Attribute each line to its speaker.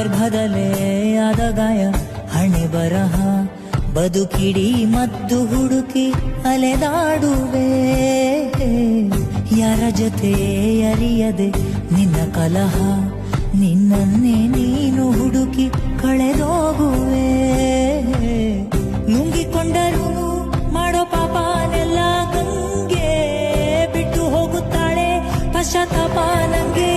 Speaker 1: ಸಂದರ್ಭದಲ್ಲೇ ಆದ ಗಾಯ ಹಣೆ ಬರಹ ಬದುಕಿಡಿ ಮದ್ದು ಹುಡುಕಿ ಅಲೆದಾಡುವೆ ಯಾರ ಜೊತೆ ಅರಿಯದೆ ನಿನ್ನ ಕಲಹ ನಿನ್ನನ್ನೇ ನೀನು ಹುಡುಕಿ ಕಳೆದೋಗುವೆ ನುಂಗಿಕೊಂಡರೂ ಮಾಡೋ ಪಾಪನೆಲ್ಲ ಗಂಗೆ ಬಿಟ್ಟು ಹೋಗುತ್ತಾಳೆ ಪಶ್ಚಾತ್ತಾಪ ನಂಗೆ